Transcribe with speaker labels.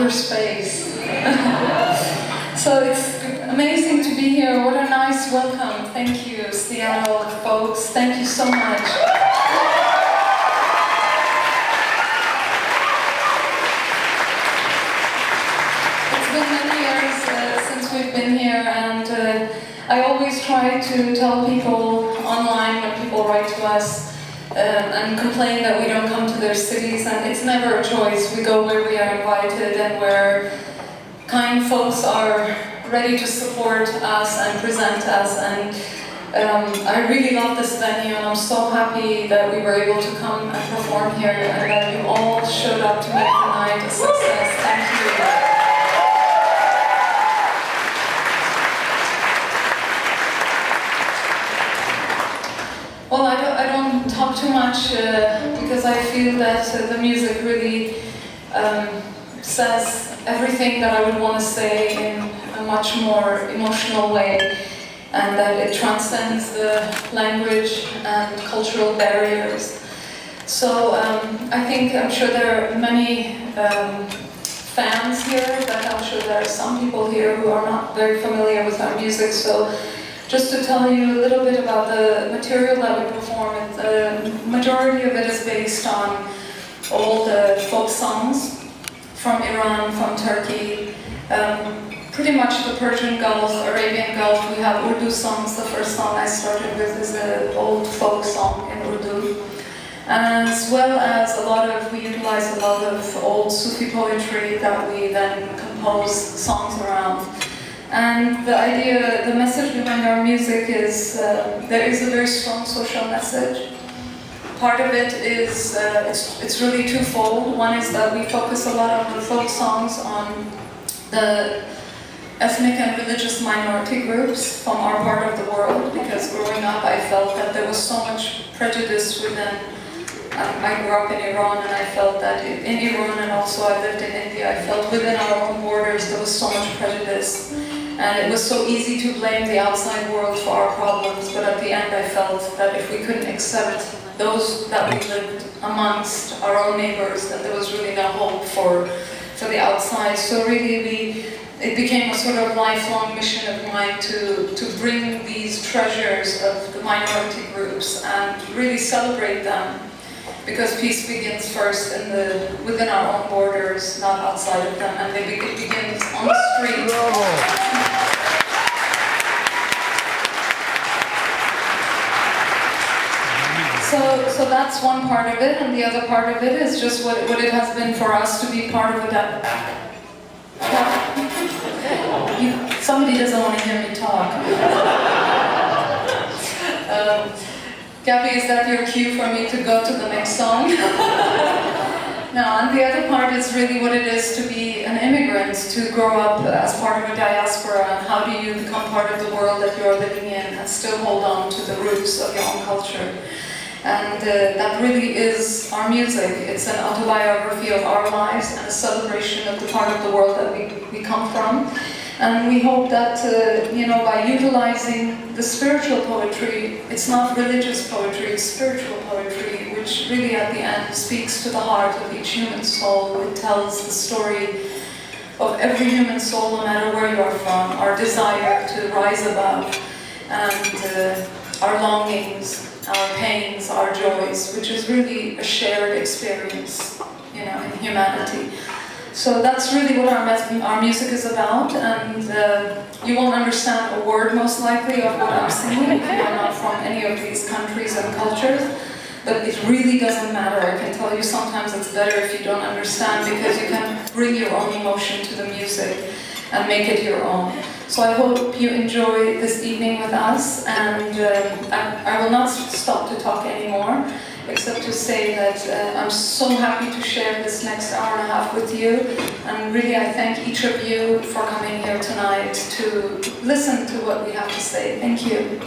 Speaker 1: outer space. So it's amazing to be here. What a nice welcome. Thank you, Seattle folks. Thank you so much. It's been many years since we've been here, and I always try to tell people online when people write to us and complain that we don't come to their cities, and it's never a choice. We go where we are invited and where kind folks are ready to support us and present us, and I really love this venue, and I'm so happy that we were able to come and perform here and that you all showed up to make the night a success. Thank you. Well, I don't talk too much because I feel that the music really says everything that I would want to say in a much more emotional way, and that it transcends the language and cultural barriers. So I'm sure there are many fans here, but I'm sure there are some people here who are not very familiar with our music. So just to tell you a little bit about the material that we perform, the majority of it is based on old folk songs from Iran, from Turkey, pretty much the Persian Gulf, Arabian Gulf. We have Urdu songs. The first song I started with is an old folk song in Urdu. As well as we utilize a lot of old Sufi poetry that we then compose songs around. And the idea, the message behind our music is there is a very strong social message. Part of it is, it's really twofold. One is that we focus a lot on the folk songs on the ethnic and religious minority groups from our part of the world, because growing up I felt that there was so much prejudice within. I grew up in Iran, and I felt that in Iran, and also I lived in India, I felt within our own borders there was so much prejudice. And it was so easy to blame the outside world for our problems, but at the end I felt that if we couldn't accept those that we lived amongst, our own neighbors, then there was really no hope for the outside. So really it became a sort of lifelong mission of mine to bring these treasures of the minority groups and really celebrate them, because peace begins first within our own borders, not outside of them, and it begins on the street. So that's one part of it, and the other part of it is just what it has been for us to be part of somebody doesn't want to hear me talk. Gabby, is that your cue for me to go to the next song? No, and the other part is really what it is to be an immigrant, to grow up as part of a diaspora, and how do you become part of the world that you're living in and still hold on to the roots of your own culture. And that really is our music. It's an autobiography of our lives and a celebration of the part of the world that we come from. And we hope that, by utilizing the spiritual poetry, it's not religious poetry, it's spiritual poetry, which really at the end speaks to the heart of each human soul. It tells the story of every human soul, no matter where you are from, our desire to rise above, and our longings, our pains, our joys, which is really a shared experience, in humanity. So that's really what our music is about, and you won't understand a word most likely of what I'm singing if you're not from any of these countries and cultures, but it really doesn't matter. I can tell you sometimes it's better if you don't understand, because you can bring your own emotion to the music and make it your own. So I hope you enjoy this evening with us, and I will not stop to talk anymore, except to say that I'm so happy to share this next hour and a half with you, and really I thank each of you for coming here tonight to listen to what we have to say. Thank you.